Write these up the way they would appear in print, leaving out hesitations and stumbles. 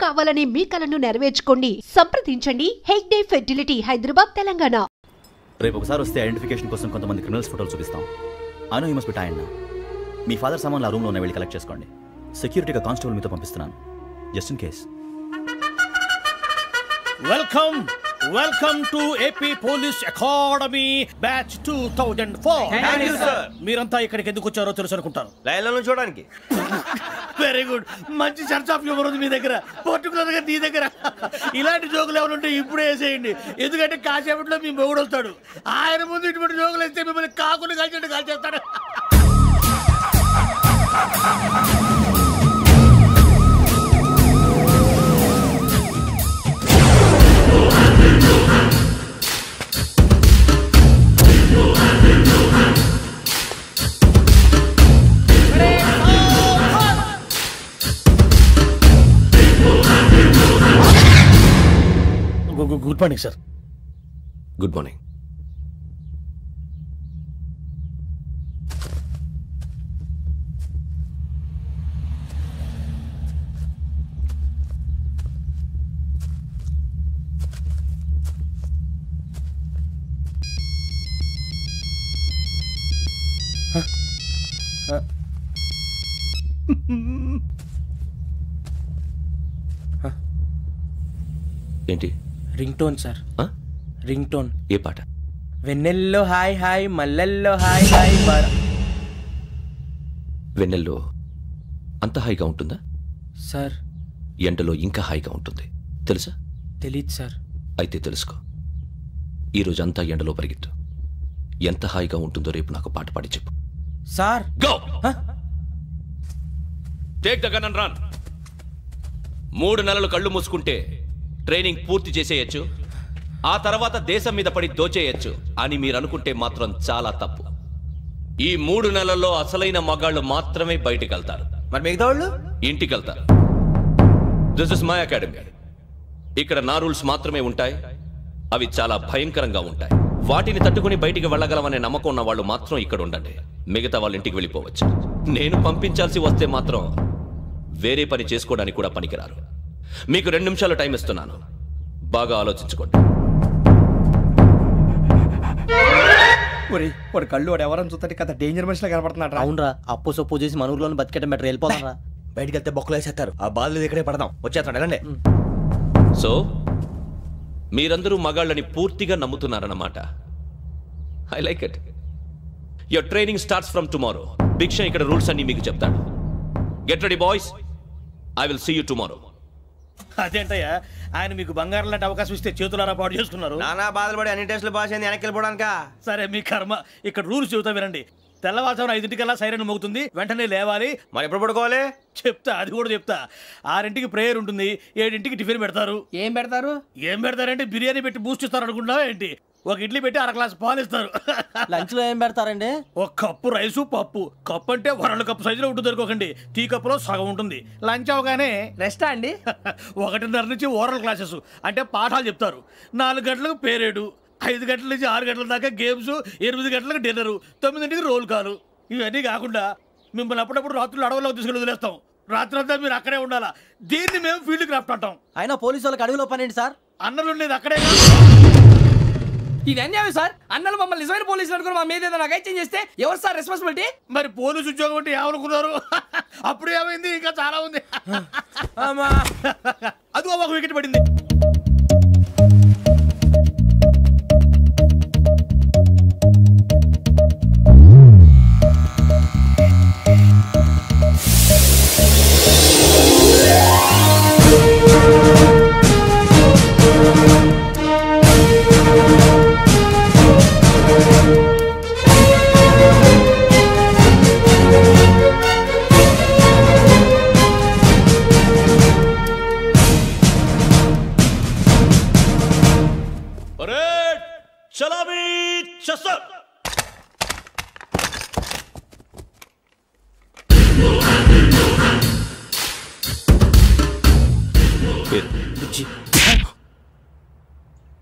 కావాలనే మీ కలను నెరవేర్చుకోండి. సంప్రదించండి హెగ్డే ఫెర్టిలిటీ, హైదరాబాద్, తెలంగాణ. రేపు ఒకసారి వస్తే ఐడెంటిఫికేషన్ కోసం కొంతమంది క్రిమినల్స్ ఫోటోలు చూపిస్తాం. I know you must be tired now. Me father సామాన్లు ఆ రూమ్లో ఉన్న వెళ్ళి కలెక్ట్ చేసుకోండి. సెక్యూరిటీగా కానిస్టేబుల్ మీతో పంపిస్తున్నాను, just in case. Welcome to AP police academy batch 2004. మీరంతా ఇక్కడికి ఎందుకు వచ్చారో తెలుసు అనుకుంటాను. లైన్లను చూడడానికి. వెరీ గుడ్, మంచి చర్చ్ ఆఫ్ హ్యూమర్ ఉంది మీ దగ్గర, పర్టికులర్ గా నీ దగ్గర. ఇలాంటి జోకులు ఏమైనా ఉంటే ఇప్పుడే వేసేయండి, ఎందుకంటే కాసేపట్లో మీ మొగుడు వస్తాడు. ఆయన ముందు ఇటువంటి జోకులు వేస్తే మిమ్మల్ని కాకుని కాల్చేట్టు కాల్చేస్తాడు. Good morning sir. Good morning. ఏంటి? Ring tone sir. Ring tone. ఏ పాట? వెన్నెల్లో హాయ్ హాయ్, మల్లెల్లో హాయ్ హాయ్. వెన్నెల్లో అంత హాయిగా ఉంటుందా సార్? ఎండలో ఇంకా హాయిగా ఉంటుంది తెలుసా? తెలీదు సార్. అయితే తెలుసుకో. ఈరోజు అంతా ఎండలో పరిగెత్తు. ఎంత హాయిగా ఉంటుందో రేపు నాకు పాట పాడి చెప్పు. Sir go. Take the gun and run. 3 నెలలు కళ్ళు మూసుకుంటే ట్రైనింగ్ పూర్తి చేసేయచ్చు, ఆ తర్వాత దేశం మీద పడి దోచేయచ్చు అని మీరు అనుకుంటే మాత్రం చాలా తప్పు. ఈ 3 నెలల్లో అసలైన మగాళ్ళు మాత్రమే బయటికి వెళ్తారు. మరి మిగతా వాళ్ళు ఇంటికి వెళ్తారు. This is my academy. ఇక్కడ నా రూల్స్ మాత్రమే ఉంటాయి. అవి చాలా భయంకరంగా ఉంటాయి. వాటిని తట్టుకుని బయటికి వెళ్ళగలమనే నమ్మకం ఉన్న వాళ్ళు మాత్రం ఇక్కడ ఉండండి. మిగతా వాళ్ళు ఇంటికి వెళ్ళిపోవచ్చు. నేను పంపించాల్సి వస్తే మాత్రం వేరే పని చేసుకోవడానికి కూడా పనికిరారు. మీకు 2 నిమిషాలు టైం ఇస్తున్నాను, బాగా ఆలోచించుకోండి. వాడు కళ్ళు వాడు ఎవరని చూస్తే కదా డేంజర్ మనిషిలో కనపడుతున్నాడు. అవునరా, అప్పు సొప్పు చేసి మన ఊర్లో బతికేట బెటర్. వెళ్ళిపోతారా? బయటికి వెళ్తే బొక్కలు వేసేస్తారు. ఆ బాధలు ఇక్కడే పడదాం. వచ్చేస్తాడు వెళ్ళండి. సో మీరందరూ మగాళ్ళని పూర్తిగా నమ్ముతున్నారన్నమాట. I like it. Your training starts from tomorrow. Bhiksha ఇక్కడ రూల్స్ అన్ని మీకు చెప్తాడు. Get ready boys, I will see you tomorrow. అదేంటయ్యా, ఆయన మీకు బంగారం లాంటి అవకాశం ఇస్తే చేతులారా పాటు చేసుకున్నారు. నానా బాధలు పడి అన్ని టెస్టులు పాస్ అయింది, వెనక్కి వెళ్ళిపోవడానికా? సరే మీ కర్మ. ఇక్కడ రూల్స్ చెబుతా వినండి. తెల్లవారుజామున 5 సైరన్ మోగుతుంది, వెంటనే లేవాలి. మరి ఎప్పుడు పడుకోవాలి? చెప్తా, అది కూడా చెప్తా. 6 ప్రేయర్ ఉంటుంది, 7 టిఫిన్ పెడతారు. ఏం పెడతారు? ఏం పెడతారంటే బిర్యానీ పెట్టి బూస్ట్ ఇస్తారు అనుకుంటున్నావా ఏంటి? ఒక ఇడ్లీ పెట్టి 1/2 గ్లాస్ పాలు ఇస్తారు. లంచ్ లో ఏం పెడతారండి? ఒక కప్పు రైసు, పప్పు. కప్పు అంటే 1/2 కప్పు సైజులో ఉంటుంది అనుకోకండి. టీ కప్పులో సగం ఉంటుంది. లంచ్ అవగానే రెస్టా అండి? 1:30 నుంచి ఓరల్ క్లాసెస్ అంటే పాఠాలు చెప్తారు. 4 గంటలకు పేరేడు, 5 గంటల నుంచి 6 గంటల దాకా గేమ్స్, 8 గంటలకు డిన్నరు, 9ంటికి రోల్ కాలు. ఇవన్నీ కాకుండా మిమ్మల్ని అప్పుడప్పుడు రాత్రులు అడవుల్లో తీసుకెళ్ళి వదిలేస్తాం. రాత్రి అంతా మీరు అక్కడే ఉండాలా. దీన్ని మేము ఫీల్డ్ క్రాఫ్ట్ అంటాం. అయినా పోలీసు వాళ్ళకి అడవిలో పని ఏంటి సార్? అన్నలు ఉండేది అక్కడే. ఇది అన్యాయం సార్. అన్నలు మమ్మల్ని నిజమైన పోలీసులు అనుకుని మా మీద ఏదైనా ఎక్స్చేంజ్ చేస్తే ఎవరు సార్ రెస్పాన్సిబిలిటీ? మరి పోలీసు ఉద్యోగం అంటే ఏమనుకున్నారు? అప్పుడు ఏమైంది, ఇంకా చాలా ఉంది. అది ఒక వికెట్ పడింది.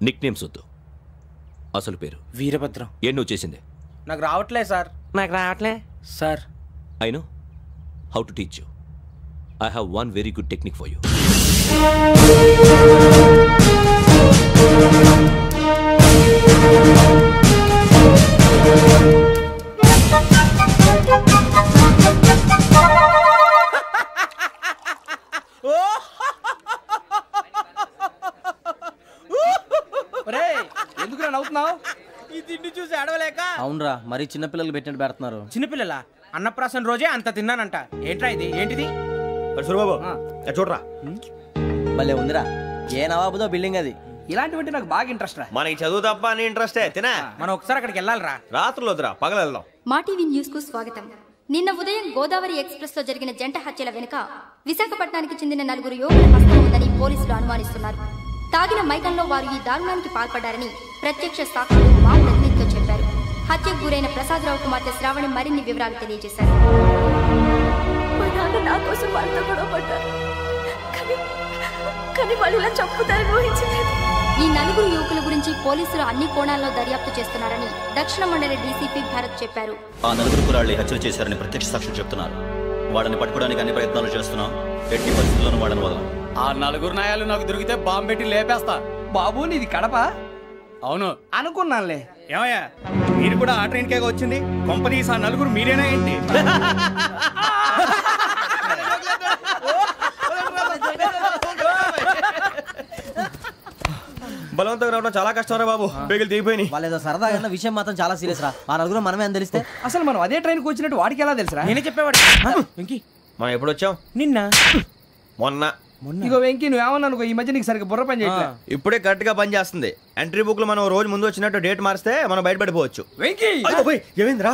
నిక్ నేమ్స్ వద్దు, అసలు పేరు. వీరభద్రం. ఏం నువ్వు చేసింది? నాకు రావట్లే సార్. నాకు రావట్లే sir. I know how to teach you. I have one very good technique for you. ఎందుకు నవ్వుతున్నావు? ఈ తిండి చూసి అడవలేక. అవునరా, మరీ చిన్నపిల్లలు పెట్టినట్టు పెడుతున్నారు. చిన్నపిల్లల అన్నప్రాసన రోజే అంత తిన్నానంట. ఏంట్రా ఇది? ఏంటిది? సూరిబాబు చూడరా, భలే ఉందిరా. ఏ నవాబుదో బిల్డింగ్ అది. ఇలాంటివంటే నాకు బాగా ఇంట్రెస్ట్ రా. మనకి చదువు తప్ప అని ఇంట్రెస్టే తినా. మనం ఒకసారి అక్కడికి వెళ్ళాలిరా. రాత్రులు వద్దురా, పగలు వెళ్దాం. మా టీవీ న్యూస్ కు స్వాగతం. నిన్న ఉదయం గోదావరి ఎక్స్ప్రెస్ లో జరిగిన జంట హత్యల వెనుక విశాఖపట్నానికి చెందిన 4 యువకుల హస్తం ఉందని పోలీసులు అనుమానిస్తున్నారు. తాగిన మైకంలో వారు ఈ దారుణానికి పాల్పడ్డారని ప్రత్యక్ష సాక్షులు మా ప్రతినిధితో చెప్పారు. హత్యకు గురైన ప్రసాదరావు కుమార్తె శ్రావణి మరిన్ని వివరాలు తెలియజేశారు. నా కోసం వాళ్ళతో గొడవ పడ్డారు, కానీ వాళ్ళు ఇలా చంపుతారని ఊహించలేదు. ఈ 4 యువకుల గురించి పోలీసులు అన్ని కోణాల్లో దర్యాప్తు చేస్తున్నారని దక్షిణ మండలి డీసీపీ భరత్ చెప్పారు. ఆ 4 కుర్రాళ్ళు హత్యలు చేశారని ప్రత్యక్ష సాక్షులు చెప్తున్నారు. వాళ్ళని పట్టుకోవడానికి అన్ని ప్రయత్నాలు చేస్తున్నాం. ఎట్టి పరిస్థితుల్లోనూ వాళ్ళని వదలం. ఆ 4 నాయాలు నాకు దొరికితే బాంబు పెట్టి లేపేస్తా. బాబు నీది కడప? అవును అనుకున్నానులే. ఏమయ్యా, మీరు కూడా ఆ ట్రైన్ కేగా వచ్చింది? కంపెనీస్ ఆ 4 మీరేనా ఏంటి? బలవంతంగా రావడం చాలా కష్టం రా బాబు. బేగులు దిగిపోయినాయి. వాళ్ళేదో సరదాగా అన్న విషయం మాత్రం చాలా సీరియస్ రా. ఆ 4 మనమే అని తెలిస్తే అసలు మనం అదే ట్రైన్కి వచ్చినట్టు వాడికి ఎలా తెలుసురా? నేనే చెప్పేవాడు. వెంకీ, మనం ఎప్పుడు వచ్చాం? నిన్న మొన్న. ఇగో వెంకీ నువ్వేమన్నా అనుకో, ఈ మధ్య నీకు సరిగ్గా బుర్ర పని చేయట్లే. ఇప్పుడే కరెక్ట్ గా పని చేస్తుంది. ఎంట్రీ బుక్ లో మనం రోజు ముందు వచ్చినట్టు డేట్ మారిస్తే మనం బయటపడిపోవచ్చు. వెంకీ ఏమైందిరా?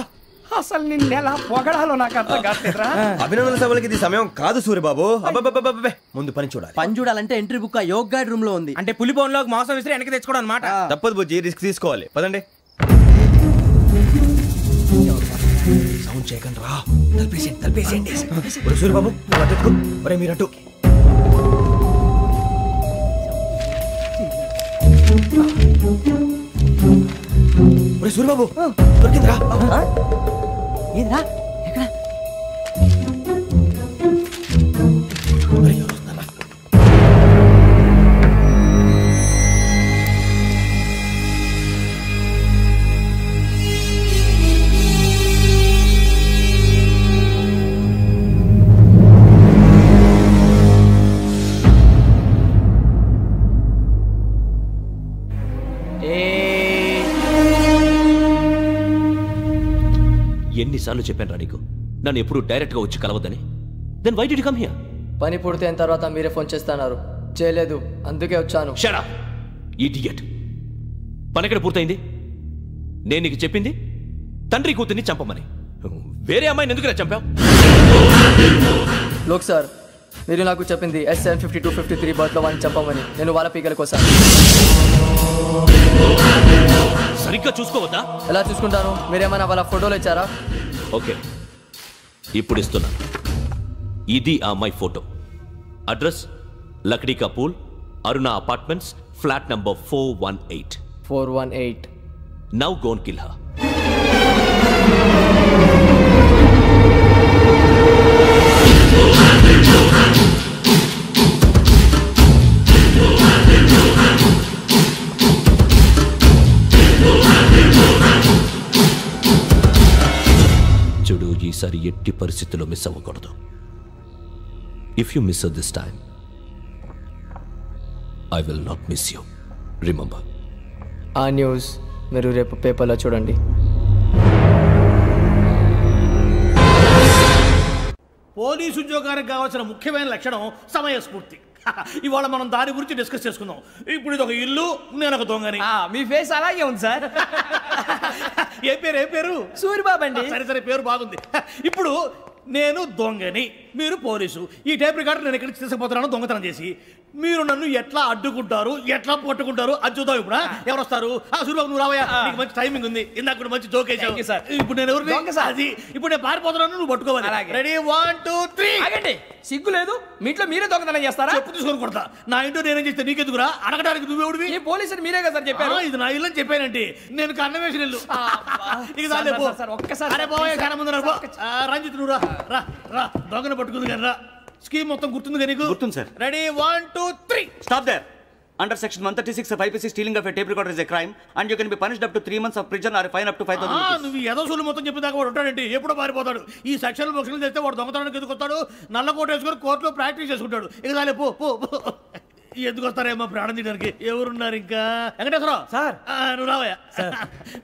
అసలు నిన్న ఎలా పొగడాలో నాకు అర్థం కాట్లేదురా. అభినందన సభలకి ఇది సమయం కాదు సూరిబాబు. అబ్బబ్బబ్బబ్బబ్బే, ముందు పని చూడాలి. పని చూడాలంటే ఎంట్రీ బుక్ ఆ యోగ్ గైడ్ రూమ్ లో ఉంది. అంటే పులి బోన్లోకి మాంసం విసిరి వెనక్కి తెచ్చుకోవడం అనమాట. తప్పదు బుజ్జి, రిస్క్ తీసుకోవాలి. పదండి. సౌండ్ చేయకండి రా. తలపేసేయండి. సూరిబాబు ఒరే మీరట్టు. ఒరే సూరిబాబు దొరికిందిరా. ఏంద్రా ఎక్కడ? ఎన్నిసార్లు చెప్పాను రా నీకు, నన్ను ఎప్పుడు డైరెక్ట్ గా వచ్చి కలవద్దని? Then why did you come here? పని పూర్తయిన తర్వాత మీరే ఫోన్ చేస్తున్నారు. చేయలేదు, అందుకే వచ్చాను. Shut up idiot. పని ఎక్కడ పూర్తయింది? నేను నీకు చెప్పింది తండ్రి కూతుర్ని చంపమని. వేరే అమ్మాయిని ఎందుకు చంపావు? లోక్ సార్, మీరు నాకు చెప్పింది S75253 బర్త్లో వాడిని చంపమని. నేను వాళ్ళ పీకల కోసం. సరిగ్గా చూసుకోవద్దా? ఎలా చూసుకుంటాను? మీరేమైనా వాళ్ళ ఫోటోలు ఇచ్చారా? ఓకే, ఇప్పుడు ఇస్తున్నా. ఇది ఆ అమ్మాయి ఫోటో. అడ్రస్ లక్డీ కా pool, Aruna apartments, flat number 418. 418. Now go and kill her. చూడు, ఈసారి ఎట్టి పరిస్థితుల్లో మిస్ అవ్వకూడదు. If you miss this time I will not miss you. Remember. ఆ న్యూస్ మీరు రేపు పేపర్లో చూడండి. పోలీసు ఉద్యోగానికి కావాల్సిన ముఖ్యమైన లక్షణం సమయస్ఫూర్తి. ఇవాళ మనం దాని గురించి డిస్కస్ చేసుకుందాం. ఇప్పుడు ఇది ఒక ఇల్లు, నేను ఒక దొంగని. మీ ఫేస్ అలాగే ఉంది సార్. ఏ పేరు? సూరిబాబు అండి. సరే పేరు బాగుంది. ఇప్పుడు నేను దొంగని, మీరు పోలీసు. ఈ టైప్ రికార్డు నేను ఎక్కడికి తీసుకుపోతున్నాను దొంగతనం చేసి. మీరు నన్ను ఎట్లా అడ్డుకుంటారు, ఎట్లా పట్టుకుంటారు అది చూద్దాం. ఇప్పుడు ఎవరు వస్తారు? సూరిబాబు నువ్వు రావయ్యా, నీకు మంచి టైమింగ్ ఉంది. ఇందాక కూడా మంచి జోక్ వేసావు. ఇప్పుడు నేను ఎవరు? అది ఇప్పుడు నేను పారిపోతున్నాను, నువ్వు పట్టుకోవాలి. రెడీ 1 2 3. ఆగండి, సిగ్గు లేదు? మీ ఇంట్లో మీరే దొంగతనం చేస్తారా? చెప్పు తీసుకొని కొడతా. నా ఇంట్లో నేనేం చేస్తే నీకెందుకురా? అడగడానికి నువ్వెవడివి? ఈ పోలీసులు మీరే కదా సార్ చెప్పారు. ఇది నా ఇల్లు అని చెప్పానంటే నేను కన్నవేసిన ఇల్లు. ఒక్కసారి రంజిత్ నువ్వు రా దొంగను పట్టుకుంది కానీ రా. స్కీమ్ మొత్తం గుర్తుంది నీకు? గుర్తుంది sir. Ready 1 2 3 Stop there. Under section 136 of IPC, stealing of a tape recorder is a crime and you can be punished up to 3 months of prison or a fine up to 5,000 rupees. నువ్వు ఏదో సొల్లు మొత్తం చెప్పేదాకా వాడు ఉంటాడండి, ఎప్పుడో పారిపోతాడు. ఈ సెక్షన్లు బొక్షన్లు చేస్తే వాడు దొంగతనానికి ఎదుకొస్తాడు, నల్ల కోట వేసుకొని కోర్టులో ప్రాక్టీస్ చేసుకుంటాడు. ఇక చాలే పో పో పో. ఎందుకు వస్తారేమో ప్రాణం తీయడానికి? ఎవరున్నారు ఇంకా? వెంకటేశ్వరరావు సార్, నువ్వు రావయ్యా.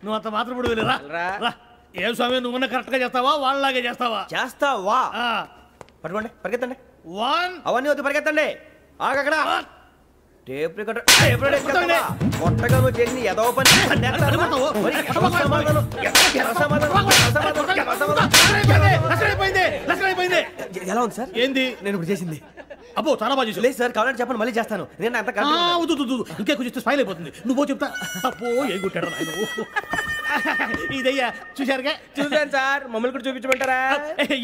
నువ్వు అంత మాత్రం ఇప్పుడు వెళ్ళి రా. ఏ స్వామి, నువ్వున్న కరెక్ట్ గా చేస్తావా వాళ్ళలాగే చేస్తావా? చేస్తావా? పట్టుకోండి, పరిగెత్తండి. 1 అవన్నీ వద్దు, పరిగెత్తండి. ఆగక్కడ టేప్ రికార్డర్ కొత్తగా నువ్వు చేసి ఏదో పని ఎలా ఉంది సార్? ఏంది నేను ఇప్పుడు చేసింది? అబ్బో చాలా బాగా చేసి. లేదు సార్, కావాలంటే చెప్పండి, మళ్ళీ చేస్తాను. నేను అంత ఇంకే కొంచెం స్మైల్ అయిపోతుంది. నువ్వు చెప్తా. అబ్బో ఏం కొట్టాడు నాయన. ఇదయ్యా చూశారుగా? చూసాను సార్, మమ్మల్ని కూడా చూపించమంటారా?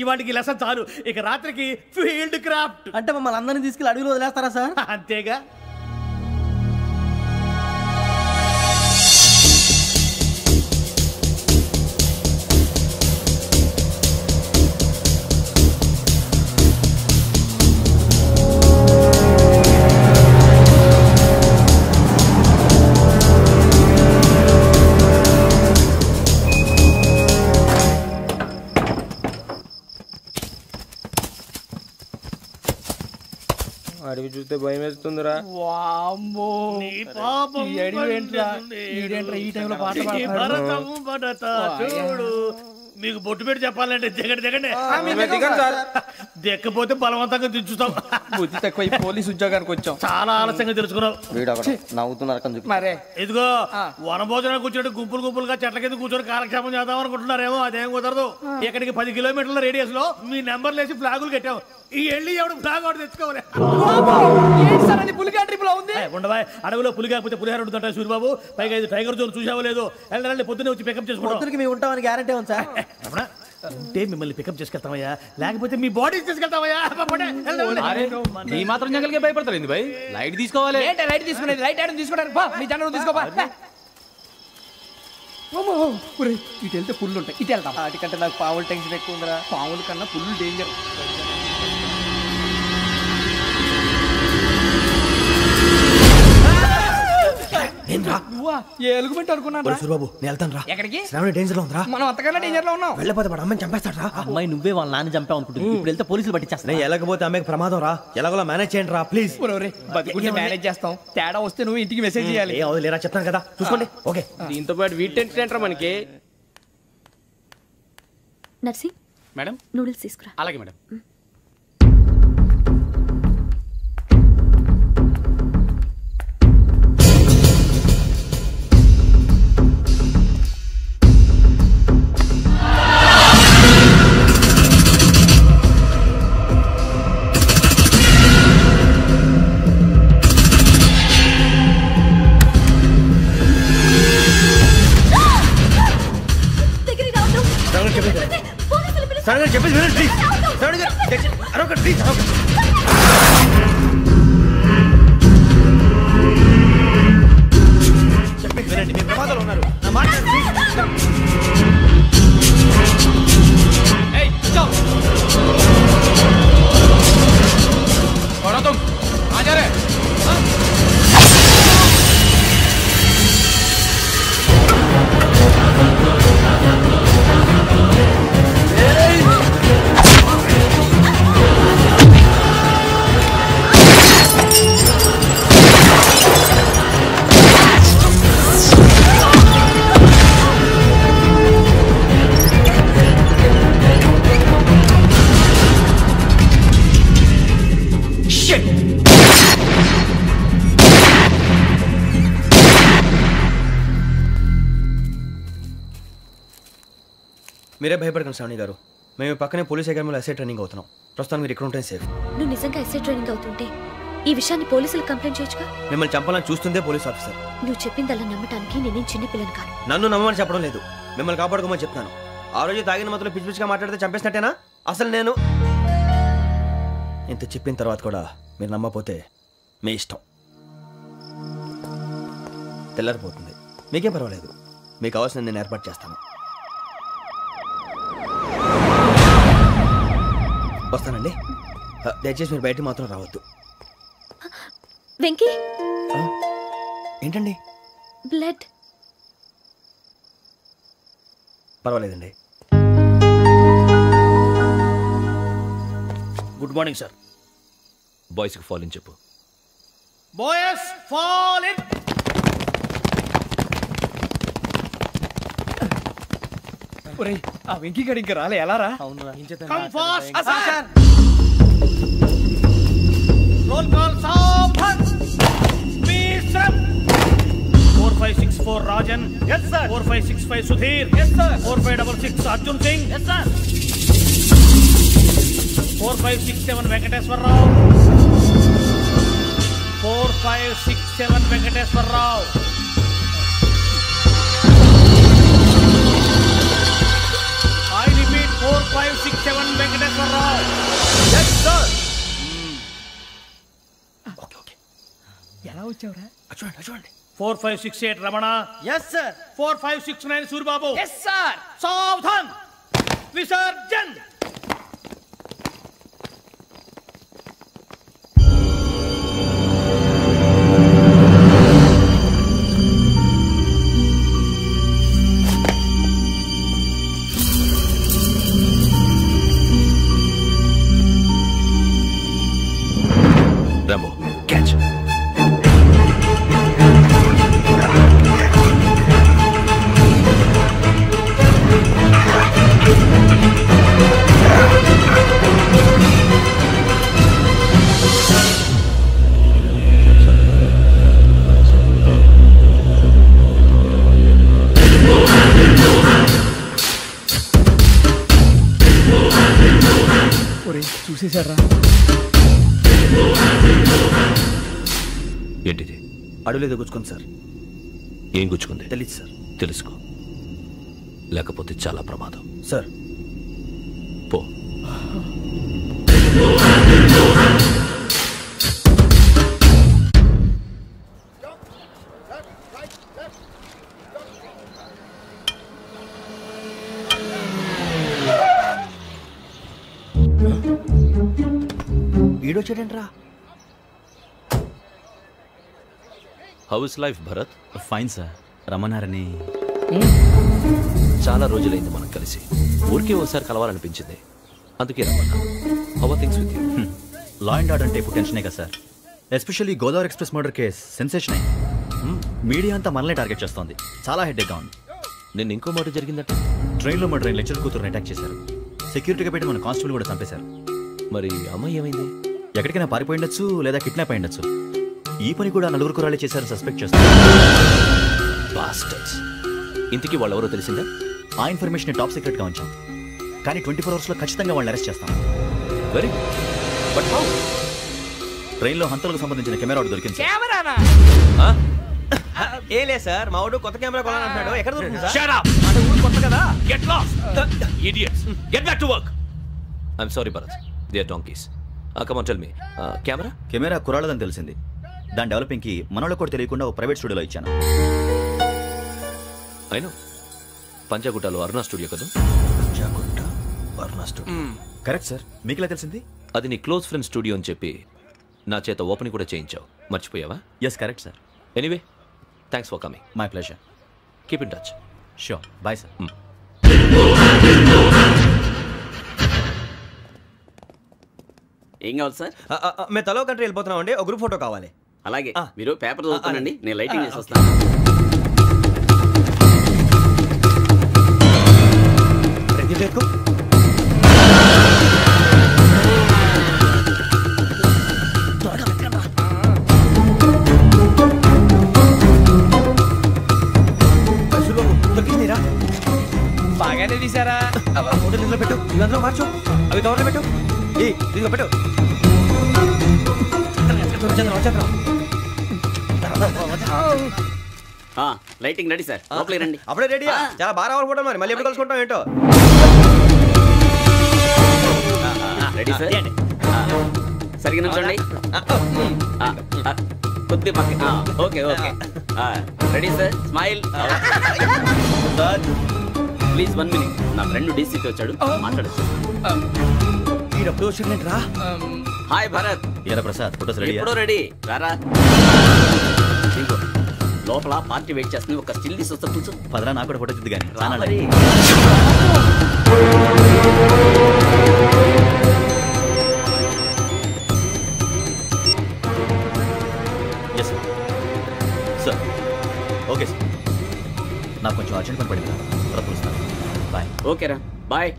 ఇవాటికి లెసన్ చాలు, ఇక రాత్రికి ఫీల్డ్ క్రాఫ్ట్. అంటే మమ్మల్ని అందరినీ తీసుకెళ్ళి అడుగులో వదిలేస్తారా సార్? అంతేగా. అడిగి చూస్తే భయం వేస్తుందిరా. చూడు, మీకు బొట్టు పెట్టి చెప్పాలంటే దిగండి. దిక్కపోతే బలవంతంగా దించుతాం. బుద్ధి తక్కువ పోలీస్ ఉద్యోగానికి వచ్చాం. చాలా ఆలస్యంగా తెలుసుకున్నావు. నవ్వుతున్నారు. మరే ఇదిగో వనభోజనానికి కూర్చోటి గుంపులుగా చెట్ల కింద కూర్చొని కాలక్షేపం చేద్దాం అనుకుంటున్నారేమో. అదేం కుదరదు. ఇక్కడికి 10 కిలోమీటర్ల రేడియస్ లో మీ నెంబర్లు వేసి ఫ్లాగులు కట్టాం. ఈ వెళ్ళి ఎవడు ఫ్లాగ్ ఒకటి తెచ్చుకోవాలి. పులిగా ట్రిప్ లో ఉంది. ఉండవా, అడవిలో పులి కాకపోతే పులిహార ఉంటుంట సూరిబాబు. పైగా ఇది టైగర్ జోన్ చూసావో లేదో. వెళ్ళాలి, పొద్దున్నే వచ్చి పికప్ చేసుకుంటాం. మేము ఉంటామని గ్యారంటీ ఉంది సార్. అంటే మిమ్మల్ని పికప్ చేసుకెళ్తామయ్యా, లేకపోతే మీ బాడీ తీసుకెళ్తామయ్యా. ఈ మాత్రం జంగల్కే భయపడతారు భయ్. లైట్ తీసుకోవాలి. లైట్ తీసుకునేది లైట్ ఐటమ్ తీసుకోవడానికి మీ జనరల్ తీసుకోవా. ఇటు వెళ్తే పుల్లు ఉంటాయి, ఇటు వెళ్తాం. వాటికంటే నాకు పావులు టెన్షన్ ఎక్కువ ఉందిరా. పాముల కన్నా పుల్లు డేంజర్. ఎలుగుబెట్టి అనుకున్నాను. సూరిబాబు, నేను వెళ్తాను రా. ఎక్కడికి? శ్రావణి డేంజర్ లో ఉందిరా. మనం అంతకన్నా డేంజర్ లో ఉన్నాం. వెళ్ళపోతే వాడు అమ్మని చంపేస్తాడు రా. అమ్మాయి నువ్వే వాళ్ళ నాన్న చంపావు అనుకుంటుంది. ఇప్పుడు వెళ్తే పోలీసులు పట్టించేస్తా. నేను వెళ్ళకపోతే అమ్మాయికి ప్రమాదం రా. ఎలాగోలా మేనేజ్ చేయండి రా ప్లీజ్. బతికుంటే మేనేజ్ చేస్తాం. తేడా వస్తే నువ్వు ఇంటికి మెసేజ్ చేయాలి. ఏ లేరా, చెప్తాను కదా, చూసుకోండి. ఓకే. దీంతో పాటు వీటి టెంట్ మనకి. నర్సి మేడం నూడిల్స్ తీసుకురా. అలాగే మేడం. చెప్పేసి వినండి ప్లీజ్. అరొకటి ప్లీజ్. చెప్పేసి వినండి, మీ ప్రమాదాలు ఉన్నారు. నా మాట మీరే భయపడకండి శ్రావణి గారు. మేము పక్కనే పోలీస్ అకాడమీలో ఎస్ఐ ట్రైనింగ్ అవుతున్నాం. ప్రస్తుతానికి మీరు ఇక్కడ ఉంటే సేఫ్. నువ్వు నిజంగా ఎస్ఐ ట్రైనింగ్ అవుతుంటే ఈ విషయాన్ని పోలీసులకు కంప్లైంట్ చేయొచ్చుగా. మిమ్మల్ని చంపాలని చూస్తుందే పోలీస్ ఆఫీసర్. నువ్వు చెప్పిందల్లా నమ్మటానికి నేనేం చిన్నపిల్లని కాను. నన్ను నమ్మమని చెప్పడం లేదు, మిమ్మల్ని కాపాడుకోమని చెప్తాను. ఆ రోజు తాగిన మొత్తంలో పిచ్చి పిచ్చిగా మాట్లాడితే చంపేసినట్టేనా? అసలు నేను ఇంత చెప్పిన తర్వాత కూడా మీరు నమ్మపోతే మీ ఇష్టం. తెల్లారిపోతుంది, మీకేం పర్వాలేదు. మీకు కావాల్సిన నేను ఏర్పాటు చేస్తాను. వస్తానండి. దయచేసి మీరు బయట మాత్రం రావద్దు. వెంకీ ఏంటండి? బ్లడ్. పర్వాలేదండి. Good morning sir. బాయ్స్కి ఫాల్ ఇన్ చెప్పు. Boys fall in. ఒరేయ్ ఆ వెంకీ గడి ఇంకా రాలే, ఎలా రా? Come fast sir. Roll call సావధాన్. విశ్రమ్. 4564 Rajan. yes sir. 4565 Sudheer. yes sir. 4566 Arjun Singh. yes sir. 4567 Venkateswararao. 4567 Venkateswararao. I repeat 4567 Venkateswararao. yes sir. Okay ఎలా వచ్చావురా? చూడండి. 4568 Ramana. yes sir. 4569 Suryababu. yes sir. సావధాన్. Visarjan. Rambo, catch. ఒరేయ్ చూసేశారా? ఏంటిది? అడుగులేదు గుచ్చుకుంది సార్. ఏం గుచ్చుకుంది? తెలీదు సార్. తెలుసుకో, లేకపోతే చాలా ప్రమాదం. సార్ పో. వీడొచ్చాడంట్రా. How is life Bharat? Fine sir. రమ్మన్నారని. చాలా రోజులైంది మనం కలిసి. ఊరికే ఒకసారి కలవాలనిపించింది, అందుకే రమ్మన్నా. How are things with you? Law and order అంటే ఇప్పుడు టెన్షనే కదా sir. Especially Godavari express murder case sensation అయింది. మీడియా అంతా మనల్ని టార్గెట్ చేస్తోంది. చాలా హెడ్ఏక్గా ఉంది. నిన్న ఇంకో మాట జరిగిందట. ట్రైన్లో మా ట్రైన్ లెక్చర్ కూతురుని అటాక్ చేశారు. సెక్యూరిటీగా పెట్టి మన కానిస్టేబుల్ కూడా చంపేశారు. మరి అమ్మాయి ఏమైంది? ఎక్కడికైనా పారిపోయి ఉండొచ్చు, లేదా కిడ్నాప్ అయి ఉండొచ్చు. ఈ పని కూడా నలుగురు కురాలే చేశారని సస్పెక్ట్ చేస్తారు. బాస్టర్స్. ఇంతకీ వాళ్ళు ఎవరో తెలిసిందా? ఆ ఇన్ఫర్మేషన్ టాప్ సీక్రెట్ గా ఉంచాం, కానీ 24 hours లో ఖచ్చితంగా వాళ్ళని అరెస్ట్ చేస్తాం. Very but how? ట్రైన్లో హంతలకు సంబంధించిన కెమెరా ఒకటి దొరికింది. కెమెరానా? ఏ లే సార్, మా వాడు కొత్త కెమెరా కొనాలంటున్నాడు. ఎక్కడ దొరుకుతుంది సార్? Shut up! అంటే ఊరు కొత్త కదా. Get lost! Idiots! Get back to work! I'm sorry, Bharat. They are donkeys. Come on, tell me. Camera కురాలదని తెలిసింది. దాని డెవలపింగ్ కి మనోళ్ళకి కూడా తెలియకుండా ఒక ప్రైవేట్ స్టూడియోలో ఇచ్చాను. అయినా పంజాగుట్టలో అరుణ స్టూడియో కదా? పంజాగుట్ట అరుణ స్టూడియో. Correct sir. మీకు ఎలా తెలిసింది? అది నీ క్లోజ్ ఫ్రెండ్ స్టూడియో అని చెప్పి నా చేత ఓపెన్ కూడా చేయించావు. మర్చిపోయావా? Yes correct sir. Anyway, thanks for coming. My pleasure. Keep in touch. Sure. Bye sir. ఏం కావాలి సార్? మేము తలో కంట్రీ వెళ్ళిపోతున్నాం అండి. ఒక గ్రూప్ ఫోటో కావాలి. అలాగే, మీరు పేపర్ చదువుతానండి, నేను లైటింగ్ చేసి వస్తాను. బాగానే తీసారా? ఫోటోలు ఇందులో పెట్టు, ఇవి అందులో మార్చు, అవి కవర్లో పెట్టు. ఇదిగో పెట్టు. లైటింగ్ రెడీ సార్, లోపలికి రండి. అప్పుడే రెడీయా? చాలా బాగా రావాలి ఫోటో. మరి మళ్ళీ ఎప్పుడు కలుసుకుంటాం ఏంటో. Ready sir. సరిగ్గా నిల్చోండి. కొద్ది పక్క. Okay okay. Ready sir. Smile. Please 1 minute. నా ఫ్రెండ్ డీసీకి వచ్చాడు, మాట్లాడచ్చు. ఈడప్పుడు వచ్చిందంటరా. హాయ్ భరత్. ఏరా ప్రసాద్, ఫోటోస్ రెడీ? ఎప్పుడో రెడీ. రారా. ఇంకో లోపల పార్టీ వెయిట్ చేస్తుంది. ఒక స్టిల్ తీసి వస్తా కూర్చో. పదరా, నాకు కూడా ఫోటో తిద్దు కానీ. సార్ ఓకే సార్, నాకు కొంచెం అర్జెంట్ పని పడింది, తర్వాత పిలుస్తాను. బాయ్. ఓకేరా బాయ్.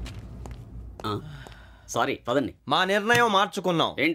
సారీ పదండి. మా నిర్ణయం మార్చుకున్నాం.